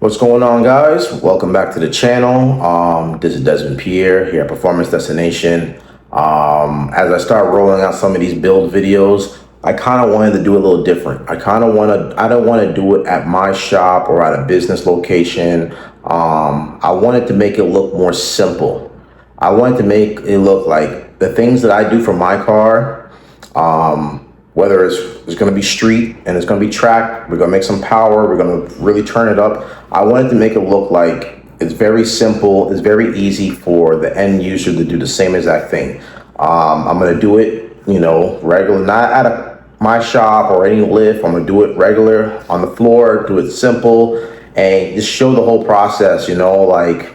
What's going on, guys? Welcome back to the channel. This is Desmond Pierre here at Performance Destination. As I start rolling out some of these build videos, I kind of wanted to do a little different. I don't want to do it at my shop or at a business location. I wanted to make it look more simple. I wanted to make it look like the things that I do for my car, whether it's going to be street and it's going to be track, we're going to make some power, we're going to really turn it up. I wanted to make it look like it's very simple, it's very easy for the end user to do the same exact thing. I'm going to do it, regular, not at my shop or any lift. I'm going to do it regular on the floor, do it simple, and just show the whole process, like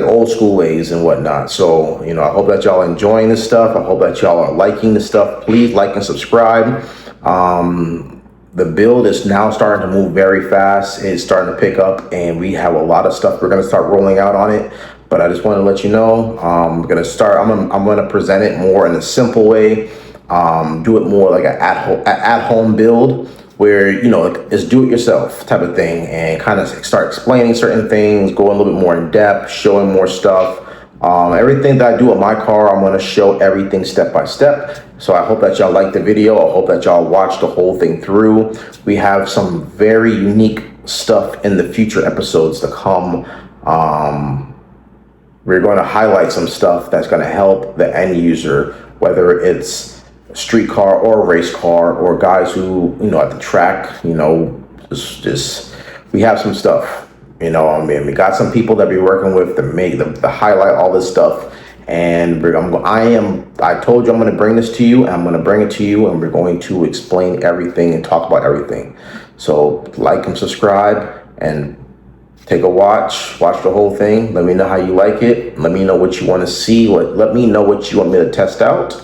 old school ways and whatnot. So, I hope that y'all enjoying this stuff. I hope that y'all are liking this stuff. Please like and subscribe. The build is now starting to move very fast. It's starting to pick up, and we have a lot of stuff we're going to start rolling out on it. But I just want to let you know, I'm going to present it more in a simple way. Do it more like an at-home build, where it's do-it-yourself type of thing, and kind of start explaining certain things, go a little bit more in depth, showing more stuff. Everything that I do with my car, I'm going to show everything step by step. So I hope that y'all like the video. I hope that y'all watch the whole thing through. We have some very unique stuff in the future episodes to come. We're going to highlight some stuff that's going to help the end user, whether it's street car or a race car, or guys who at the track, just we have some stuff. We got some people that we're working with to make to highlight all this stuff. And I told you I'm going to bring this to you, and I'm going to bring it to you, and we're going to explain everything and talk about everything. So like and subscribe and take a watch the whole thing. Let me know how you like it. Let me know what you want to see. Let me know what you want me to test out.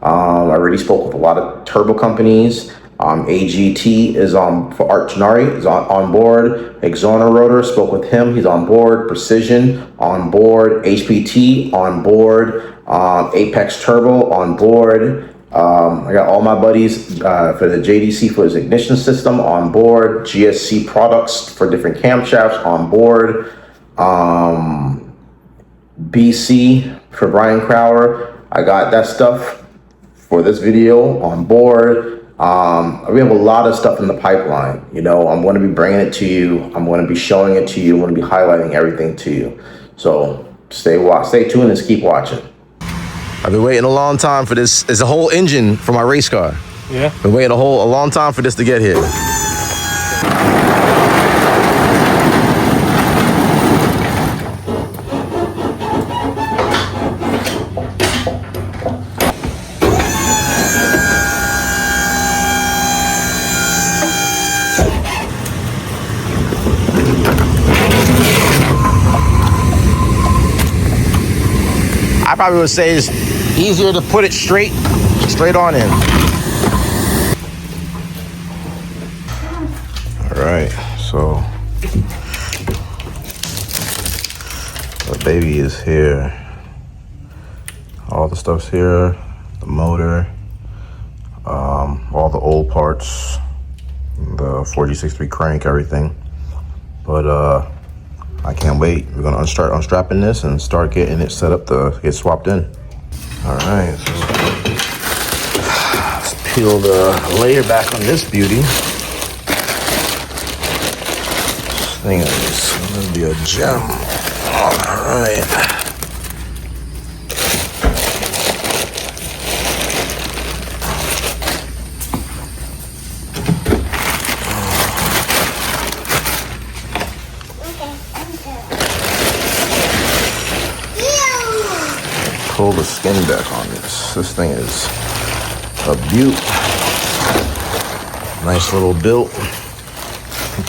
I already spoke with a lot of turbo companies. AGT is for Art Gennari is on board. Exona Rotor, spoke with him, he's on board. Precision on board. HPT on board. Apex Turbo on board. I got all my buddies for the JDC for his ignition system on board. GSC products for different camshafts on board. BC for Brian Crowder, I got that stuff for this video on board. We have a lot of stuff in the pipeline. I'm going to be bringing it to you. I'm going to be showing it to you. I'm going to be highlighting everything to you. So stay tuned and keep watching. I've been waiting a long time for this. It's a whole engine for my race car. Yeah. Been waiting a long time for this to get here. I probably would say it's easier to put it straight on in. All right, so the baby is here. All the stuff's here, the motor, all the old parts, the 4G63 crank, everything. But I can't wait. We're gonna start unstrapping this and start getting it set up to get swapped in. All right, so let's peel the layer back on this beauty. This thing is gonna be a gem. All right. Pull the skin back on this. This thing is a beaut. Nice little built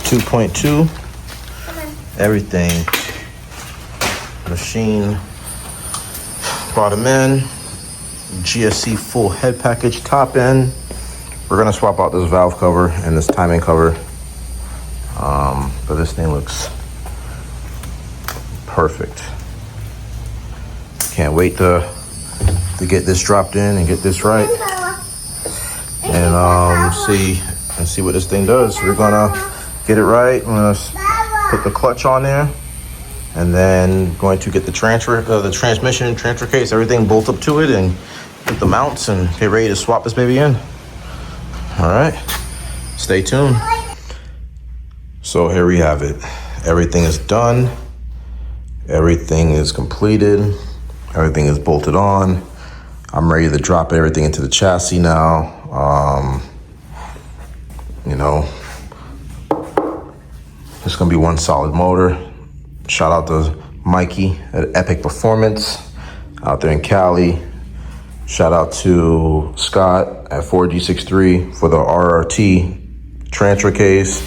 2.2. Everything. Machine. Bottom end. GSC full head package top end. We're gonna swap out this valve cover and this timing cover. But this thing looks perfect. Can't wait to get this dropped in and get this right, and see what this thing does. We're gonna get it right. I'm gonna put the clutch on there, and then going to get the transmission transfer case, everything bolt up to it, and put the mounts and get ready to swap this baby in. All right, stay tuned. So here we have it. Everything is done. Everything is completed. Everything is bolted on. I'm ready to drop everything into the chassis now. You know, it's gonna be one solid motor. Shout out to Mikey at Epic Performance out there in Cali. Shout out to Scott at 4G63 for the RRT transfer case.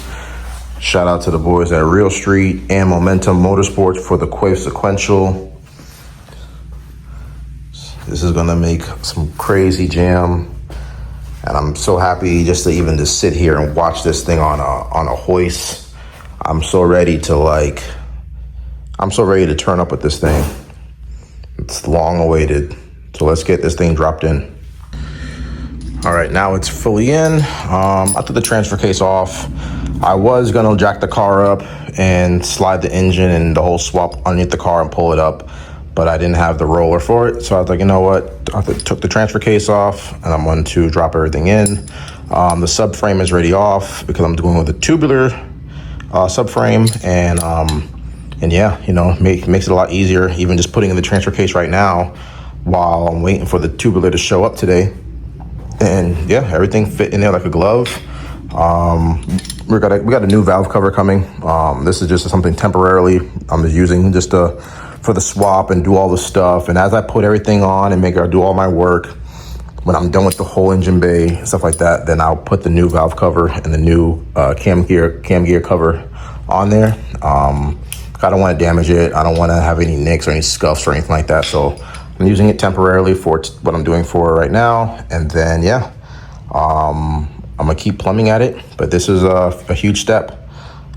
Shout out to the boys at Real Street and Momentum Motorsports for the Quave sequential. This is gonna make some crazy jam. And I'm so happy just to sit here and watch this thing on a hoist. I'm so ready to turn up with this thing. It's long awaited. So let's get this thing dropped in. All right, now it's fully in. I took the transfer case off. I was gonna jack the car up and slide the engine and the whole swap underneath the car and pull it up, but I didn't have the roller for it. So I was like, you know what? I took the transfer case off and I'm going to drop everything in. The subframe is already off because I'm doing with a tubular subframe, and yeah, you know, makes it a lot easier even just putting in the transfer case right now while I'm waiting for the tubular to show up today. And yeah, everything fit in there like a glove. We got a new valve cover coming. This is just something temporarily I'm using just for the swap and do all the stuff. And as I put everything on and do all my work, when I'm done with the whole engine bay and stuff like that, then I'll put the new valve cover and the new cam gear cover on there. I don't want to damage it. I don't want to have any nicks or any scuffs or anything like that. So I'm using it temporarily for what I'm doing for right now. And then, yeah, I'm gonna keep plumbing at it, but this is a huge step.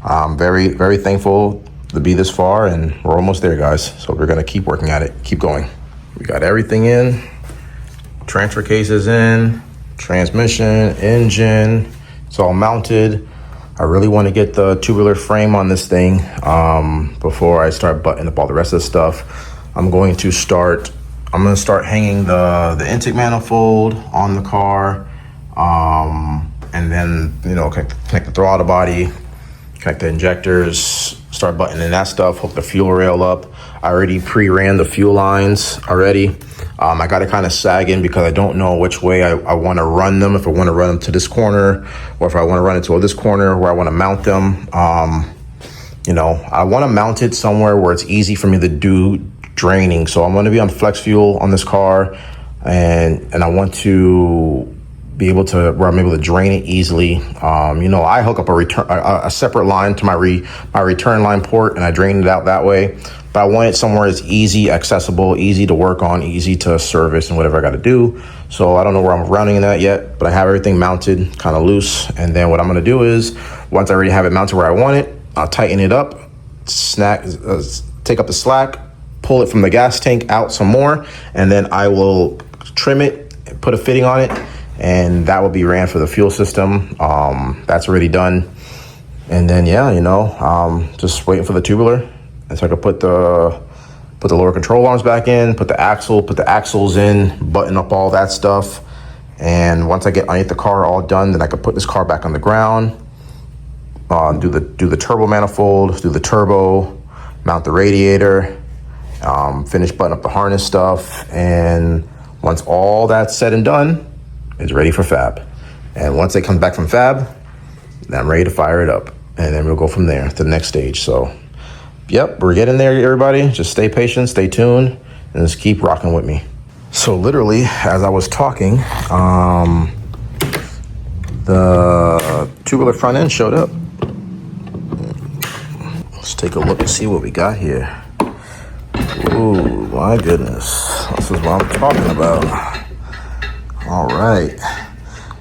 I'm very, very thankful to be this far, and we're almost there, guys. So we're gonna keep working at it, keep going. We got everything in, transfer cases in, transmission, engine, it's all mounted. I really want to get the tubular frame on this thing before I start buttoning up all the rest of the stuff. I'm going to start hanging the intake manifold on the car, and then, you know, connect the throttle body, connect the injectors, start buttoning that stuff, hook the fuel rail up. I already pre-ran the fuel lines already. I got it kind of sagging because I don't know which way I want to run them, if I want to run them to this corner or if I want to run it to this corner where I want to mount them. You know, I want to mount it somewhere where it's easy for me to do draining. So I'm going to be on flex fuel on this car, and I want to be able to, where I'm able to drain it easily. You know, I hook up a separate line to my return line port, and I drain it out that way. But I want it somewhere that's easy, accessible, easy to work on, easy to service and whatever I got to do. So I don't know where I'm rounding that yet, but I have everything mounted kind of loose. And then what I'm going to do is, once I already have it mounted where I want it, I'll tighten it up, take up the slack, pull it from the gas tank out some more, and then I will trim it, put a fitting on it, and that will be ran for the fuel system. That's already done. And then, yeah, you know, just waiting for the tubular. And so I could put the lower control arms back in, put the axles in, button up all that stuff. And once I get underneath the car all done, then I could put this car back on the ground, do the turbo manifold, do the turbo, mount the radiator, finish button up the harness stuff. And once all that's said and done, it's ready for fab. And once it comes back from fab, then I'm ready to fire it up. And then we'll go from there to the next stage. So, yep, we're getting there, everybody. Just stay patient, stay tuned, and just keep rocking with me. So literally, as I was talking, the tubular front end showed up. Let's take a look and see what we got here. Ooh, my goodness. This is what I'm talking about. All right.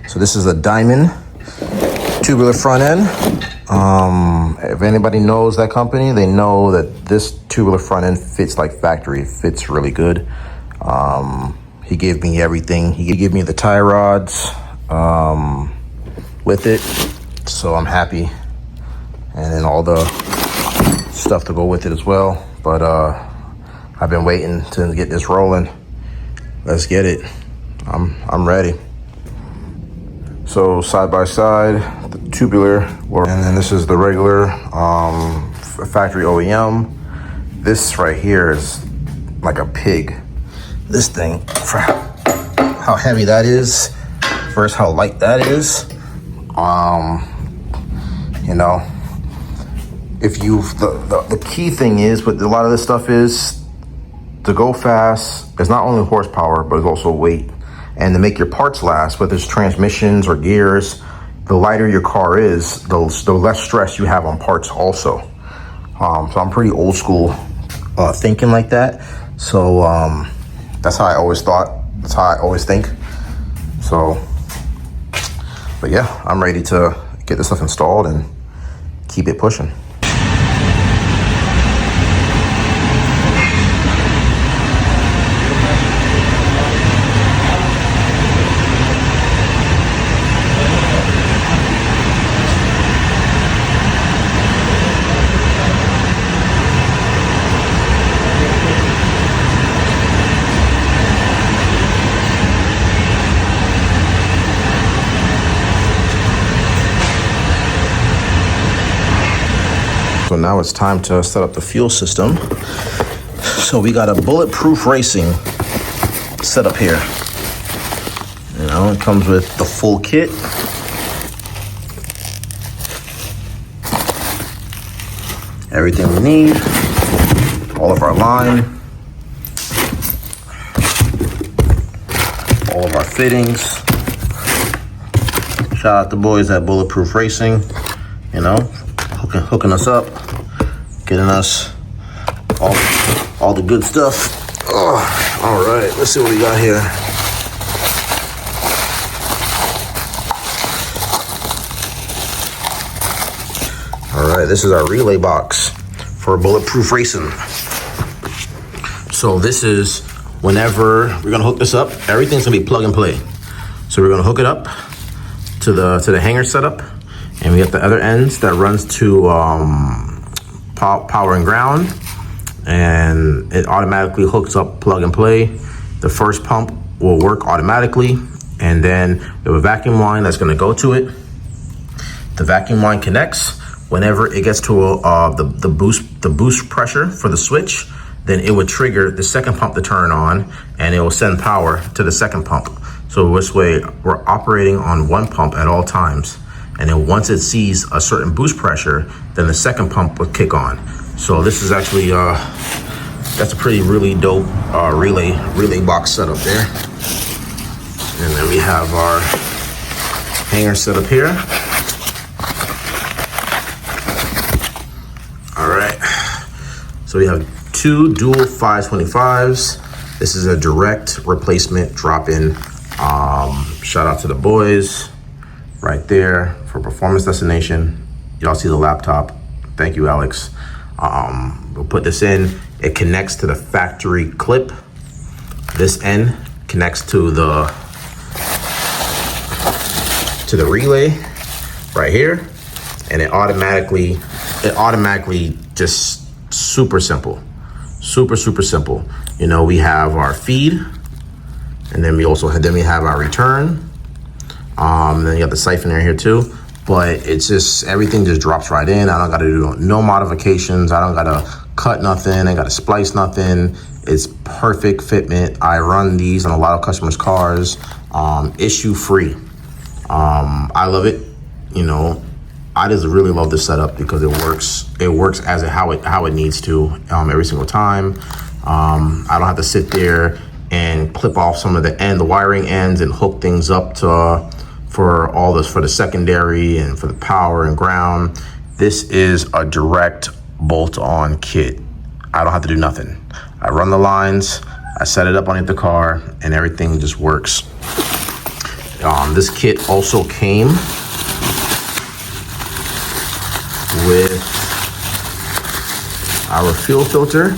So this is a diamond tubular front end. If anybody knows that company, they know that this tubular front end fits like factory. It fits really good. He gave me everything. He gave me the tie rods with it, so I'm happy. And then all the stuff to go with it as well. But I've been waiting to get this rolling. Let's get it. I'm ready. So side by side, the tubular, and then this is the regular factory OEM. This right here is like a pig. This thing, for how heavy that is versus how light that is. You know, if you the key thing is with a lot of this stuff is to go fast. It's not only horsepower, but it's also weight. And to make your parts last, whether it's transmissions or gears, the lighter your car is, the less stress you have on parts also. So I'm pretty old school thinking like that. So that's how I always thought. That's how I always think. So, but yeah, I'm ready to get this stuff installed and keep it pushing. So now it's time to set up the fuel system. So we got a Bulletproof Racing set up here. You know, it comes with the full kit. Everything we need, all of our line, all of our fittings. Shout out the boys at Bulletproof Racing, you know, hooking us up, getting us all the good stuff. Oh, all right, let's see what we got here. All right, this is our relay box for Bulletproof Racing. So this is whenever we're gonna hook this up, everything's gonna be plug and play. So we're gonna hook it up to the hanger setup. And we have the other ends that runs to power and ground, and it automatically hooks up plug and play. The first pump will work automatically, and then we have a vacuum line that's going to go to it. The vacuum line connects whenever it gets to the boost pressure for the switch. Then it would trigger the second pump to turn on, and it will send power to the second pump. So this way, we're operating on one pump at all times. And then once it sees a certain boost pressure, then the second pump will kick on. So this is actually, that's a really dope relay box setup there. And then we have our hanger set up here. All right, so we have two dual 525s. This is a direct replacement drop-in. Shout out to the boys right there for Performance Destination. Y'all see the laptop. Thank you, Alex. We'll put this in. It connects to the factory clip. This end connects to the relay right here, and it automatically just super simple. Super simple. You know, we have our feed, and then we have our return. Then you got the siphon here too, but it's just, everything just drops right in. I don't gotta do no modifications. I don't gotta cut nothing. I gotta splice nothing. It's perfect fitment. I run these on a lot of customers' cars, issue free. I love it. You know, I just really love this setup because it works as how it needs to every single time. I don't have to sit there and clip off some of the wiring ends and hook things up for all this, for the secondary and for the power and ground. This is a direct bolt-on kit. I don't have to do nothing. I run the lines, I set it up underneath the car, and everything just works. This kit also came with our fuel filter.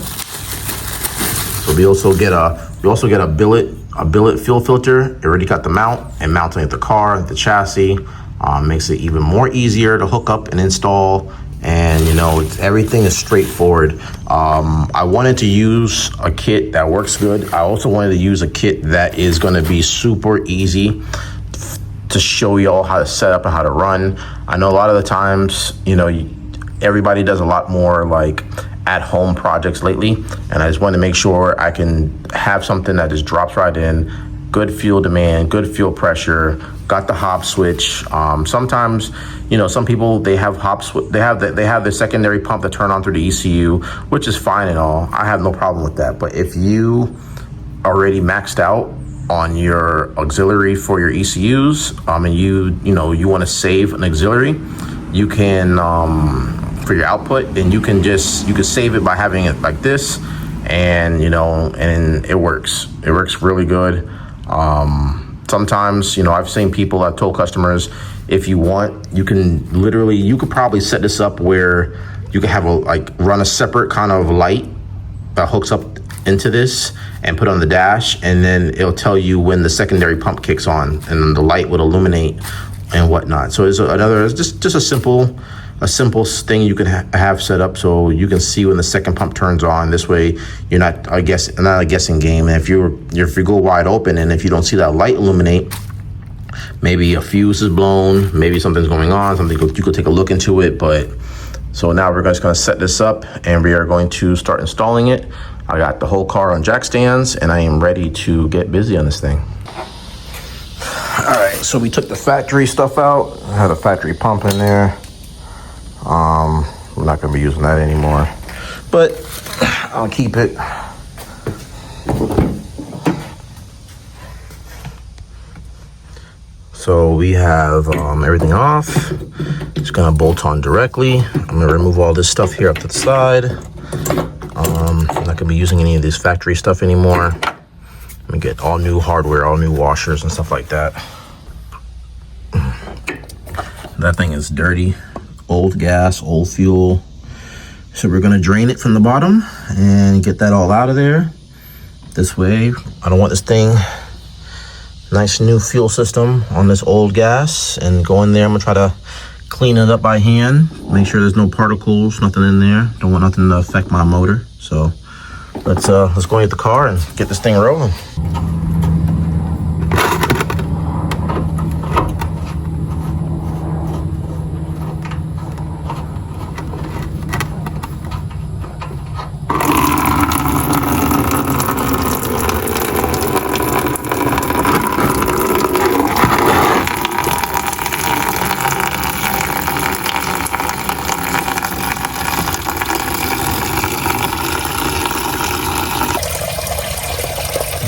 So we also get a billet fuel filter. It already got the mount and mounting at the car, the chassis. Makes it even more easier to hook up and install. And and you know, everything is straightforward. I wanted to use a kit that works good. I also wanted to use a kit that is going to be super easy to show y'all how to set up and how to run. I know a lot of the times, you know, everybody does a lot more like at-home projects lately, and I just want to make sure I can have something that just drops right in. Good fuel demand, good fuel pressure, got the hop switch. Sometimes, you know, some people, they have they have the secondary pump that turn on through the ECU, which is fine and all. I have no problem with that. But if you already maxed out on your auxiliary for your ECUs, and you want to save an auxiliary, you can for your output, and you can save it by having it like this, and you know, and it works really good. Sometimes, you know, I've seen people, I've told customers, if you want, you could probably set this up where you could have run a separate kind of light that hooks up into this and put on the dash, and then it'll tell you when the secondary pump kicks on, and the light would illuminate and whatnot. So it's just a simple thing you can have set up so you can see when the second pump turns on. This way you're not a guessing game. And if you go wide open and if you don't see that light illuminate, maybe a fuse is blown, maybe something's going on, you could take a look into it. But so now we're just going to set this up and we are going to start installing it. I got the whole car on jack stands and I am ready to get busy on this thing. All right, so we took the factory stuff out. I had a factory pump in there. I'm not gonna be using that anymore, but I'll keep it. So we have everything off. Just gonna bolt on directly. I'm gonna remove all this stuff here up to the side. I'm not gonna be using any of this factory stuff anymore. I'm gonna get all new hardware, all new washers and stuff like that. That thing is dirty. Old gas, old fuel. So we're gonna drain it from the bottom and get that all out of there. This way, I don't want this thing, nice new fuel system on this old gas, and go in there. I'm gonna try to clean it up by hand, make sure there's no particles, nothing in there. Don't want nothing to affect my motor. So let's go get the car and get this thing rolling.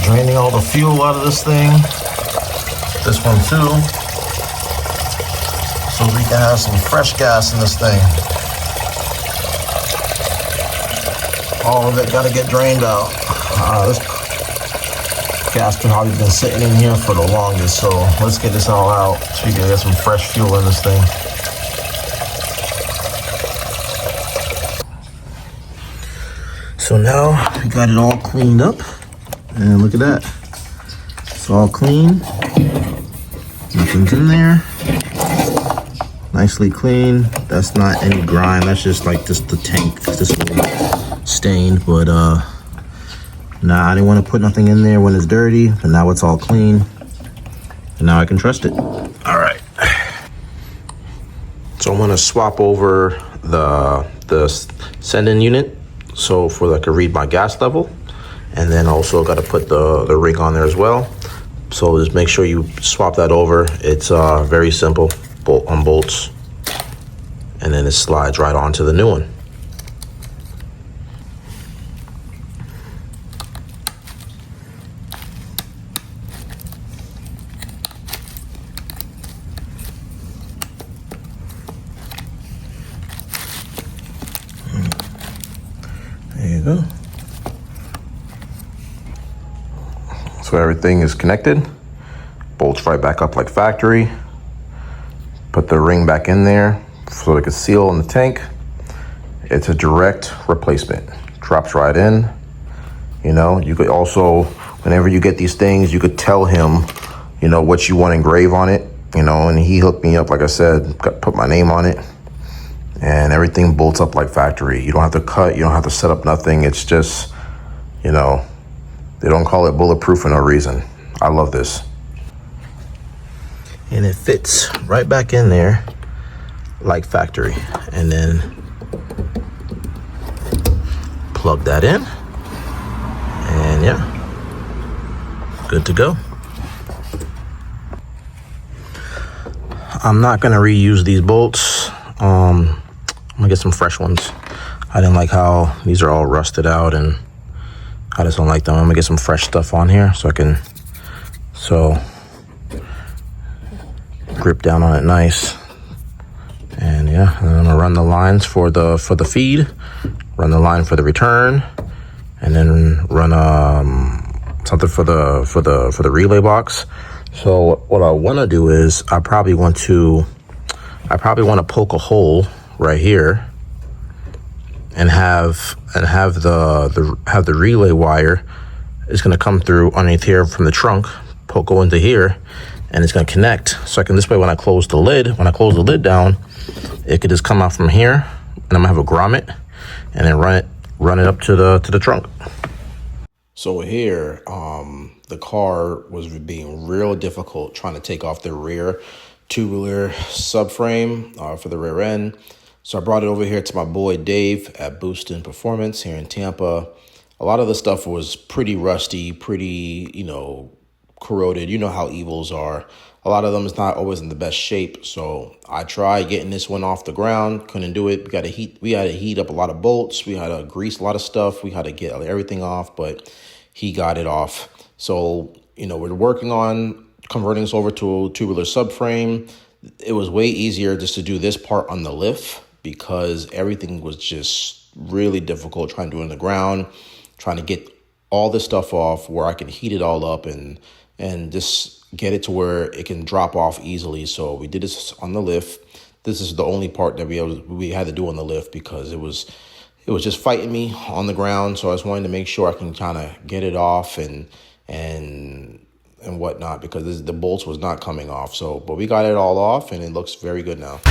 Draining all the fuel out of this thing. This one too. So we can have some fresh gas in this thing. All of it gotta get drained out. This gas has probably been sitting in here for the longest, so let's get this all out so we can get some fresh fuel in this thing. So now we got it all cleaned up. And look at that. It's all clean. Nothing's in there. Nicely clean. That's not any grime. That's just the tank. It's just a little stained. But nah, I didn't want to put nothing in there when it's dirty. But now it's all clean. And now I can trust it. All right. So I'm gonna swap over the send-in unit. So I can read my gas level. And then also got to put the rig on there as well. So just make sure you swap that over. It's very simple, bolt on bolts. And then it slides right onto the new one. There you go. So everything is connected, bolts right back up like factory. Put the ring back in there so it can seal in the tank. It's a direct replacement, drops right in. You know, you could also, whenever you get these things, you could tell him, you know, what you want engraved on it, you know, and he hooked me up, like I said, put my name on it. and everything bolts up like factory. You don't have to cut, you don't have to set up nothing. It's just, you know, they don't call it bulletproof for no reason. I love this. And it fits right back in there like factory. And then plug that in, and yeah, good to go. I'm not gonna reuse these bolts. I'm gonna get some fresh ones. I didn't like how these are all rusted out, and I just don't like them. I'm gonna get some fresh stuff on here so I can grip down on it nice. And yeah, and then I'm gonna run the lines for the feed, run the line for the return, and then run something for the relay box. So what I want to do is I probably want to poke a hole right here and have the relay wire is going to come through underneath here from the trunk, go into here, and it's going to connect. So I can, this way when I close the lid down, it could just come out from here, and I'm gonna have a grommet and then run it up to the trunk. So here, the car was being real difficult trying to take off the rear tubular subframe for the rear end. So I brought it over here to my boy Dave at Boostin' Performance here in Tampa. A lot of the stuff was pretty rusty, pretty, you know, corroded. You know how Evils are. A lot of them is not always in the best shape. So I tried getting this one off the ground, couldn't do it. We had to heat up a lot of bolts. We had to grease a lot of stuff. We had to get everything off, but he got it off. So, you know, we're working on converting this over to a tubular subframe. It was way easier just to do this part on the lift because everything was just really difficult trying to do it on the ground, trying to get all this stuff off where I can heat it all up and just get it to where it can drop off easily. So we did this on the lift. This is the only part that we had to do on the lift because it was just fighting me on the ground. So I just wanted to make sure I can kind of get it off and whatnot because the bolts was not coming off. So, but we got it all off and it looks very good now.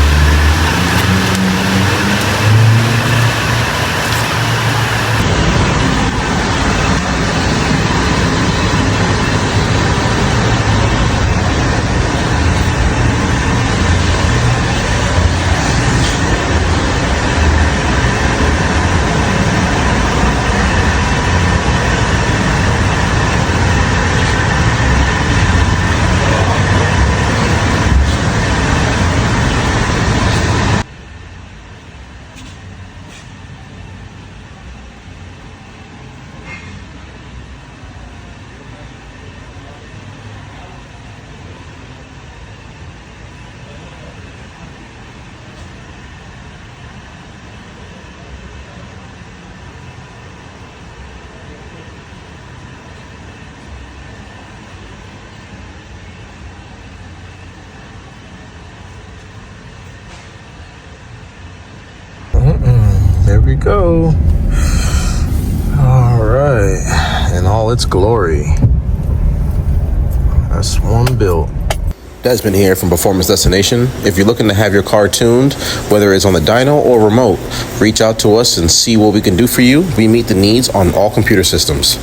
There we go. All right, in all its glory. That's one built. Desmond here from Performance Destination. If you're looking to have your car tuned, whether it's on the dyno or remote, reach out to us and see what we can do for you. We meet the needs on all computer systems.